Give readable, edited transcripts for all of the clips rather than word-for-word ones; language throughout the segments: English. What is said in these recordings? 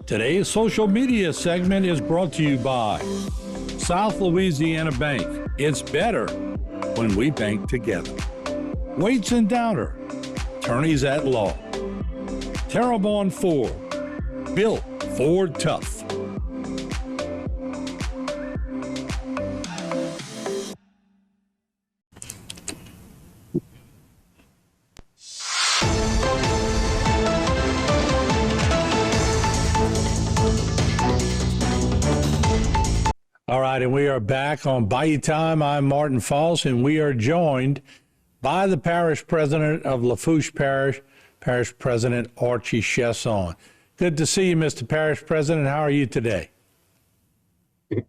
Today's social media segment is brought to you by South Louisiana Bank. It's better when we bank together. Waits and Downer, attorneys at law. Terrebonne Ford, built Ford tough. All right, and we are back on Bayou Time. I'm Martin Falls, and we are joined by the parish president of Lafourche Parish, Parish President Archie Chesson. Good to see you, Mr. Parish President. How are you today?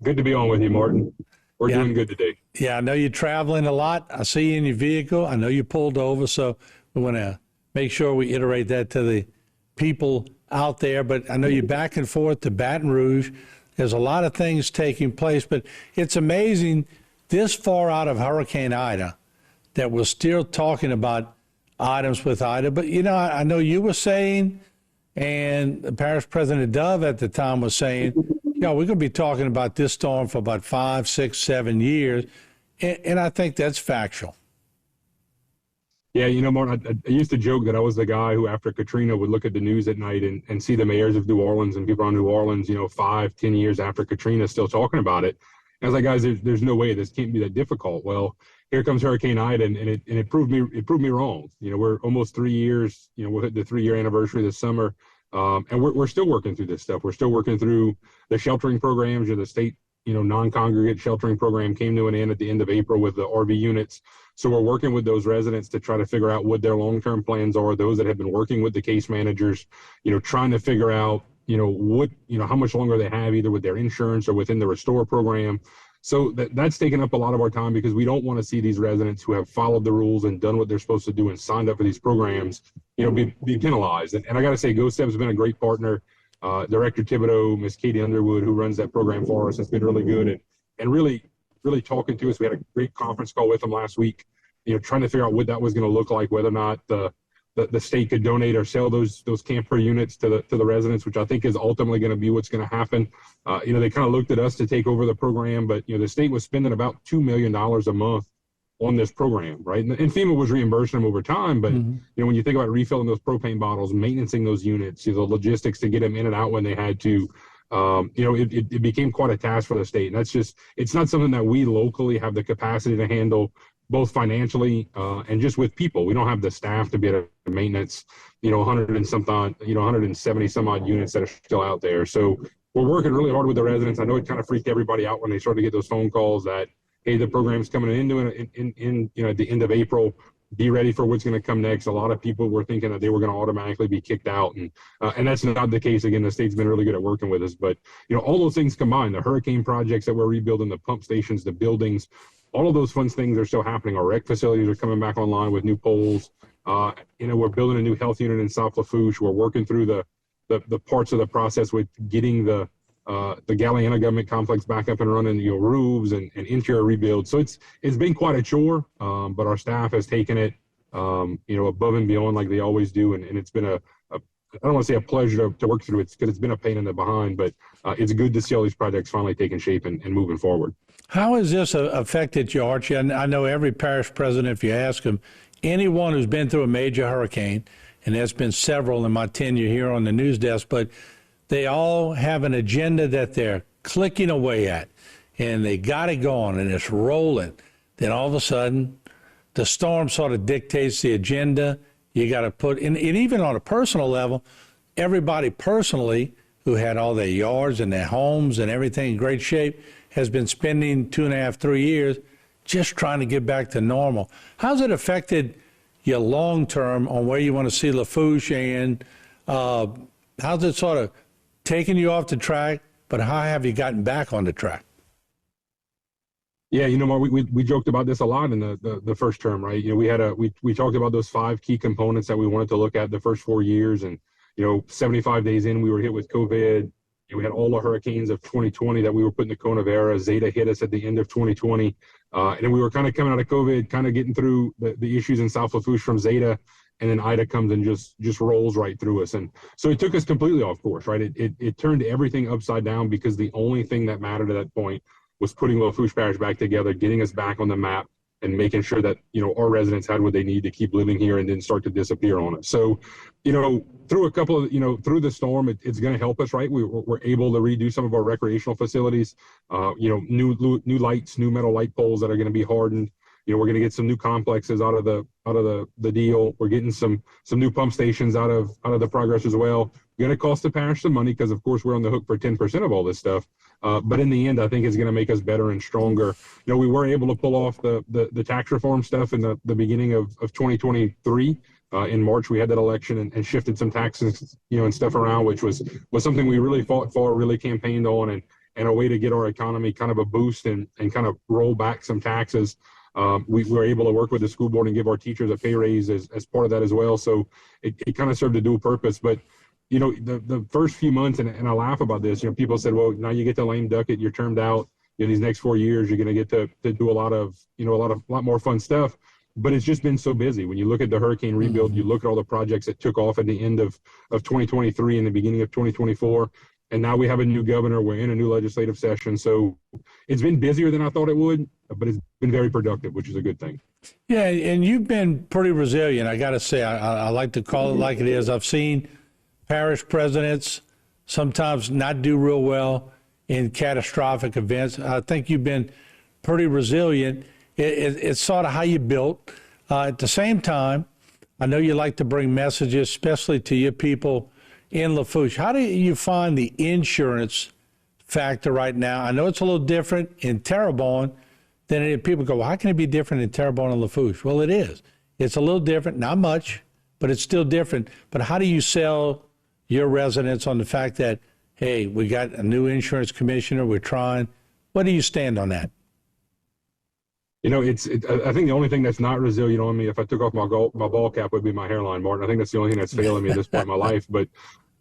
Good to be on with you, Martin. We're doing good today. Yeah, I know you're traveling a lot. I see you in your vehicle. I know you pulled over, so we want to make sure we iterate that to the people out there. But I know you're back and forth to Baton Rouge. There's a lot of things taking place, but it's amazing this far out of Hurricane Ida that we're still talking about items with Ida. But, you know, I know you were saying, and the Parish President Dove at the time was saying, you know, we're going to be talking about this storm for about 5, 6, 7 years. And I think that's factual. Yeah, you know, Martin, I used to joke that I was the guy who, after Katrina, would look at the news at night and see the mayors of New Orleans and people around New Orleans, you know, 5, 10 years after Katrina still talking about it. And I was like, guys, there's no way this can't be that difficult. Well, here comes Hurricane Ida, and it proved me wrong. You know, we're almost 3 years. You know, we'll hit the 3-year anniversary this summer, and we're still working through this stuff. We're still working through the sheltering programs. The state, you know, non-congregate sheltering program came to an end at the end of April with the RV units. So we're working with those residents to try to figure out what their long-term plans are. Those that have been working with the case managers, you know, trying to figure out, you know, what, you know, how much longer they have either with their insurance or within the restore program. So that's taken up a lot of our time because we don't want to see these residents who have followed the rules and done what they're supposed to do and signed up for these programs, you know, be penalized. And I got to say, GoStep has been a great partner. Director Thibodeau, Miss Katie Underwood, who runs that program for us, has been really good and really talking to us. We had a great conference call with them last week, you know, trying to figure out what that was going to look like, whether or not the state could donate or sell those camper units to the residents, which I think is ultimately going to be what's going to happen. You know, they kind of looked at us to take over the program, but, you know, the state was spending about $2 million a month on this program, right? And FEMA was reimbursing them over time, but, you know, when you think about refilling those propane bottles, maintaining those units, you know, the logistics to get them in and out when they had to, you know, it became quite a task for the state. And that's just, it's not something that we locally have the capacity to handle, both financially and just with people. We don't have the staff to be able to maintenance, you know, 170 some odd units that are still out there. So we're working really hard with the residents. I know it kind of freaked everybody out when they started to get those phone calls that, hey, the program's coming in, you know, at the end of April. Be ready for what's going to come next. A lot of people were thinking that they were going to automatically be kicked out, and that's not the case. Again, the state's been really good at working with us. But, you know, all those things combined, the hurricane projects that we're rebuilding, the pump stations, the buildings, all of those fun things are still happening. Our rec facilities are coming back online with new poles. You know, we're building a new health unit in South Lafourche. We're working through the parts of the process with getting the Galliana government complex back up and running, you know, roofs and interior rebuild. So it's been quite a chore, but our staff has taken it, you know, above and beyond like they always do. And it's been I don't want to say a pleasure to work through it because it's been a pain in the behind, but it's good to see all these projects finally taking shape and moving forward. How has this affected you, Archie? I know every parish president, if you ask them, anyone who's been through a major hurricane, and there's been several in my tenure here on the news desk, but they all have an agenda that they're clicking away at, and they got it going, and it's rolling. Then all of a sudden, the storm sort of dictates the agenda. You got to put, and even on a personal level, everybody personally who had all their yards and their homes and everything in great shape has been spending 2.5, 3 years just trying to get back to normal. How's it affected your long term on where you want to see Lafourche, and how's it sort of taking you off the track, but how have you gotten back on the track? Yeah, you know, Mark, we joked about this a lot in the first term, right? You know, we talked about those 5 key components that we wanted to look at the first 4 years, and, you know, 75 days in, we were hit with COVID. We had all the hurricanes of 2020 that we were putting the cone of era. Zeta hit us at the end of 2020. And then we were kind of coming out of COVID, kind of getting through the issues in South Lafourche from Zeta. and then Ida comes and just rolls right through us. And so it took us completely off course, right? It turned everything upside down because the only thing that mattered at that point was putting Lafourche Parish back together, getting us back on the map, and making sure that, our residents had what they need to keep living here and didn't start to disappear on us. So, through a couple of, through the storm, it's going to help us, right? We're able to redo some of our recreational facilities, new lights, new metal light poles that are going to be hardened. We're going to get some new complexes out of the deal. We're getting some new pump stations out of the progress as well. Going to cost the parish some money because, of course, we're on the hook for 10% of all this stuff. But in the end, I think it's going to make us better and stronger. We were able to pull off the tax reform stuff in the beginning of 2023. In March, we had that election and shifted some taxes, and stuff around, which was something we really fought for, really campaigned on, and a way to get our economy kind of a boost and kind of roll back some taxes. We were able to work with the school board and give our teachers a pay raise as part of that as well. So it kind of served a dual purpose. But, the first few months, and I laugh about this, people said, well, now you get to lame duck it, you're termed out. These next 4 years, you're going to get to do a lot more fun stuff. But it's just been so busy. When you look at the hurricane rebuild, you look at all the projects that took off at the end of 2023 and the beginning of 2024. And now we have a new governor. We're in a new legislative session. So it's been busier than I thought it would, but it's been very productive, which is a good thing. Yeah, and you've been pretty resilient. I got to say, I like to call it like it is. I've seen parish presidents sometimes not do real well in catastrophic events. I think you've been pretty resilient. It's sort of how you built. At the same time, I know you like to bring messages, especially to your people in Lafourche. How do you find the insurance factor right now? I know it's a little different in Terrebonne than people go, well, how can it be different in Terrebonne and Lafourche? Well, it is. It's a little different, not much, but it's still different. But how do you sell your residents on the fact that, hey, we got a new insurance commissioner, we're trying? What do you stand on that? I think the only thing that's not resilient on me, if I took off my ball cap, would be my hairline, Martin. I think that's the only thing that's failing me at this point in my life. But,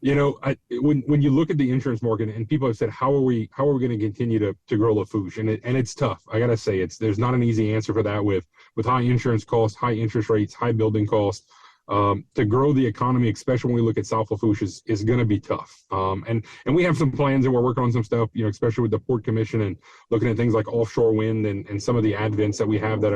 when you look at the insurance market, and people have said, how are we going to continue to grow Lafourche? And it's tough. I got to say, there's not an easy answer for that with high insurance costs, high interest rates, high building costs. To grow the economy, especially when we look at South Lafourche, is going to be tough. And we have some plans and we're working on some stuff, especially with the Port Commission and looking at things like offshore wind and some of the advents that we have that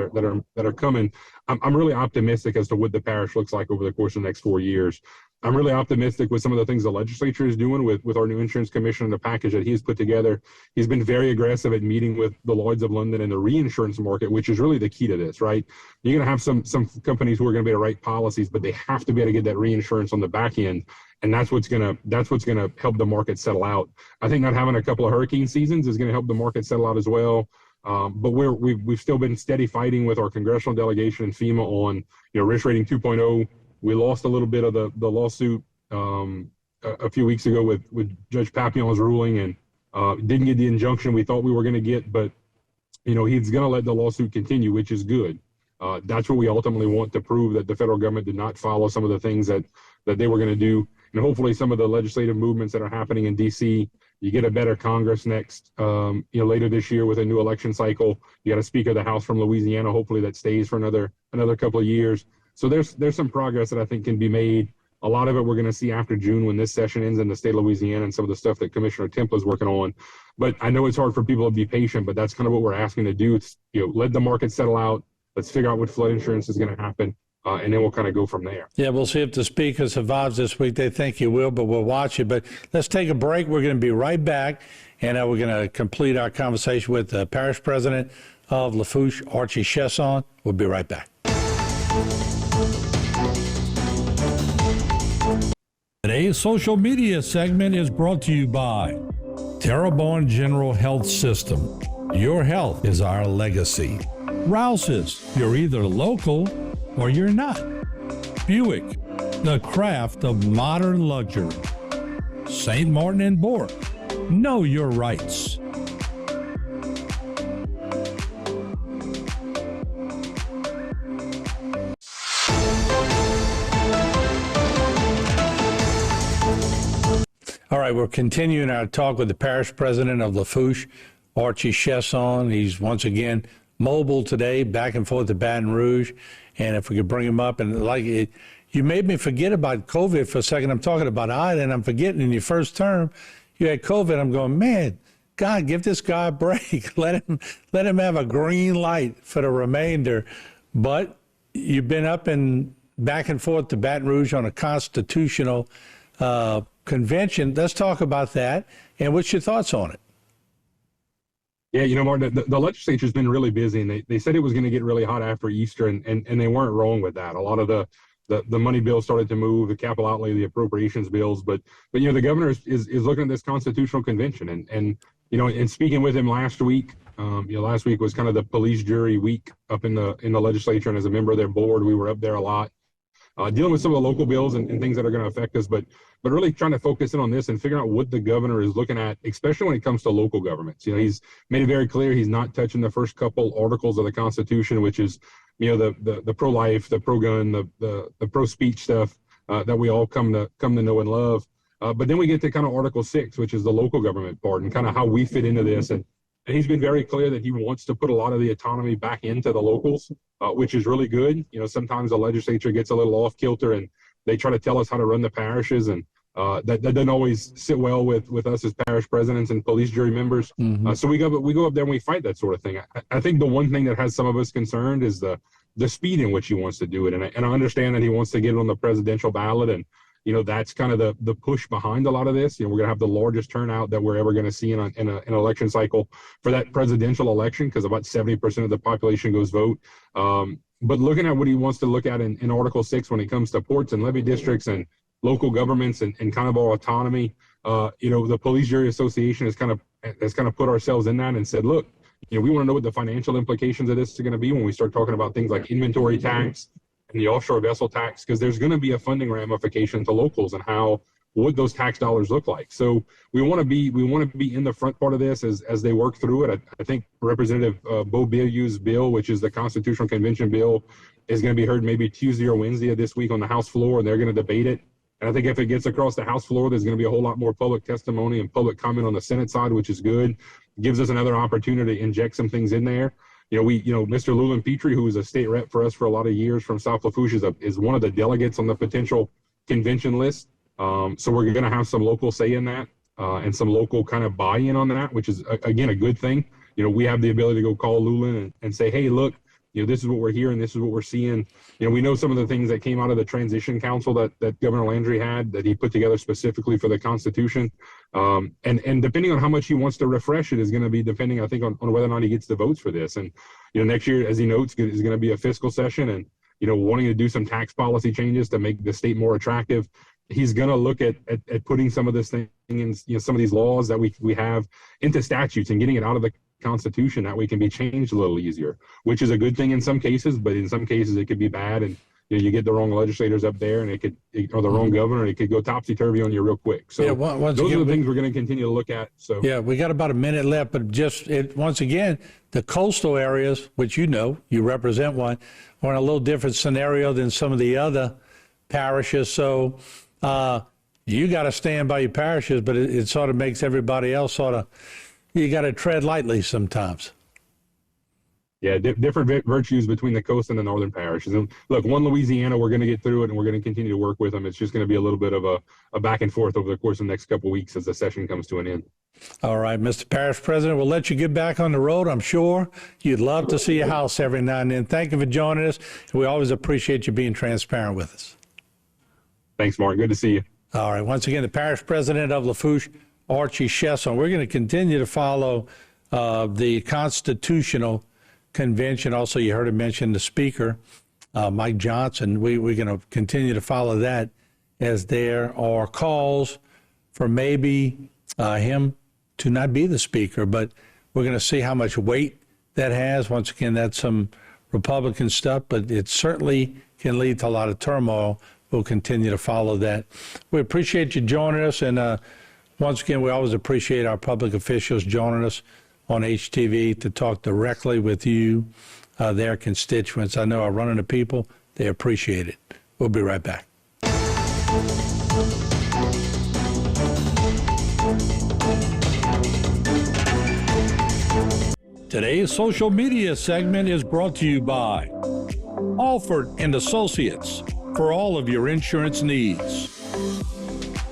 are coming. I'm really optimistic as to what the parish looks like over the course of the next 4 years. I'm really optimistic with some of the things the legislature is doing with our new insurance commission and the package that he's put together. He's been very aggressive at meeting with the Lloyds of London and the reinsurance market, which is really the key to this, right? You're going to have some companies who are going to be able to write policies, but they have to be able to get that reinsurance on the back end. And that's what's going to help the market settle out. I think not having a couple of hurricane seasons is going to help the market settle out as well. But we've still been steady fighting with our congressional delegation and FEMA on, risk rating 2.0. We lost a little bit of the lawsuit a few weeks ago with Judge Papillon's ruling, and didn't get the injunction we thought we were going to get. But he's going to let the lawsuit continue, which is good. That's what we ultimately want, to prove that the federal government did not follow some of the things that they were going to do. And hopefully some of the legislative movements that are happening in D.C., you get a better Congress next, later this year with a new election cycle. You got a Speaker of the House from Louisiana, hopefully that stays for another couple of years. So there's some progress that I think can be made. A lot of it we're going to see after June when this session ends in the state of Louisiana and some of the stuff that Commissioner Temple is working on. But I know it's hard for people to be patient, but that's kind of what we're asking to do. It's, let the market settle out. Let's figure out what flood insurance is going to happen. And then we'll kind of go from there. Yeah, we'll see if the Speaker survives this week. They think he will, but we'll watch it. But let's take a break. We're going to be right back, and we're going to complete our conversation with the Parish President of Lafourche, Archie Chesson. We'll be right back. Today's social media segment is brought to you by Terrebonne General Health System. Your health is our legacy. Rouse's, you're either local or you're not. Buick, the craft of modern luxury. St. Martin and Bork, know your rights. All right, we're continuing our talk with the Parish President of Lafourche, Archie Chesson. He's once again mobile today, back and forth to Baton Rouge. And if we could bring him up, and you made me forget about COVID for a second. I'm talking about Ida, and I'm forgetting in your first term, you had COVID. I'm going, man, God, give this guy a break. Let him have a green light for the remainder. But you've been up and back and forth to Baton Rouge on a constitutional convention. Let's talk about that. And what's your thoughts on it? Yeah, Martin, the legislature's been really busy, and they said it was going to get really hot after Easter, and they weren't wrong with that. A lot of the money bills started to move, the capital outlay, the appropriations bills, but the governor is looking at this constitutional convention, and speaking with him last week, last week was kind of the police jury week up in the legislature, and as a member of their board, we were up there a lot. Dealing with some of the local bills and things that are going to affect us, but really trying to focus in on this and figuring out what the governor is looking at, especially when it comes to local governments. He's made it very clear he's not touching the first couple articles of the Constitution, which is, the pro-life, the pro-gun, the pro-speech stuff that we all come to know and love. But then we get to kind of Article 6, which is the local government part and kind of how we fit into this. And he's been very clear that he wants to put a lot of the autonomy back into the locals, which is really good. Sometimes the legislature gets a little off kilter and they try to tell us how to run the parishes, and that doesn't always sit well with us as parish presidents and police jury members. Mm-hmm. So we go up there and we fight that sort of thing. I think the one thing that has some of us concerned is the speed in which he wants to do it, and I understand that he wants to get it on the presidential ballot, and that's kind of the push behind a lot of this. We're going to have the largest turnout that we're ever going to see in an election cycle for that presidential election, because about 70% of the population goes vote. But looking at what he wants to look at in Article 6 when it comes to ports and levy districts and local governments and kind of our autonomy, the Police Jury Association has kind of put ourselves in that and said, look, we want to know what the financial implications of this are going to be when we start talking about things like inventory tax and the offshore vessel tax, because there's going to be a funding ramification to locals and what those tax dollars look like. So we want to be in the front part of this as they work through it. I think Representative Bayou's bill, which is the Constitutional Convention bill, is going to be heard maybe Tuesday or Wednesday of this week on the House floor, and they're going to debate it. And I think if it gets across the House floor, there's going to be a whole lot more public testimony and public comment on the Senate side, which is good. It gives us another opportunity to inject some things in there. Mr. Llewellyn Petrie, who was a state rep for us for a lot of years from South Lafourche, is one of the delegates on the potential convention list. So we're going to have some local say in that and some local kind of buy-in on that, which is, again, a good thing. We have the ability to go call Llewellyn and say, hey, look, this is what we're hearing, this is what we're seeing. We know some of the things that came out of the transition council that Governor Landry had, that he put together specifically for the Constitution. And depending on how much he wants to refresh it is going to be depending, I think, on whether or not he gets the votes for this. And, next year, as he notes, is going to be a fiscal session and, wanting to do some tax policy changes to make the state more attractive. He's going to look at putting some of this thing in, some of these laws that we have into statutes and getting it out of the Constitution that way can be changed a little easier, which is a good thing in some cases, but in some cases it could be bad, and you get the wrong legislators up there, and or the wrong governor, and it could go topsy-turvy on you real quick. So those are the things we're going to continue to look at. So yeah, we got about a minute left, but once again, the coastal areas, which you represent one, are in a little different scenario than some of the other parishes. So you got to stand by your parishes, but it sort of makes everybody else you got to tread lightly sometimes. Yeah, different virtues between the coast and the northern parishes. And look, one Louisiana, we're going to get through it, and we're going to continue to work with them. It's just going to be a little bit of a back and forth over the course of the next couple of weeks as the session comes to an end. All right, Mr. Parish President, we'll let you get back on the road. I'm sure you'd love to see your house every now and then. Thank you for joining us. We always appreciate you being transparent with us. Thanks, Mark. Good to see you. All right. Once again, the Parish President of Lafourche, Archie Chesson. We're going to continue to follow the Constitutional Convention. Also, you heard him mention the Speaker, Mike Johnson. We're going to continue to follow that as there are calls for maybe him to not be the Speaker, but we're going to see how much weight that has. Once again, that's some Republican stuff, but it certainly can lead to a lot of turmoil. We'll continue to follow that. We appreciate you joining us, and once again, we always appreciate our public officials joining us on HTV to talk directly with you, their constituents. I know our running the people, they appreciate it. We'll be right back. Today's social media segment is brought to you by Alford and Associates, for all of your insurance needs.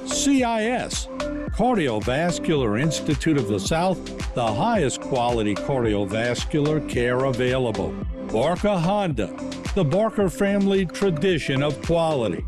CIS, Cardiovascular Institute of the South, the highest quality cardiovascular care available. Barker Honda, the Barker family tradition of quality.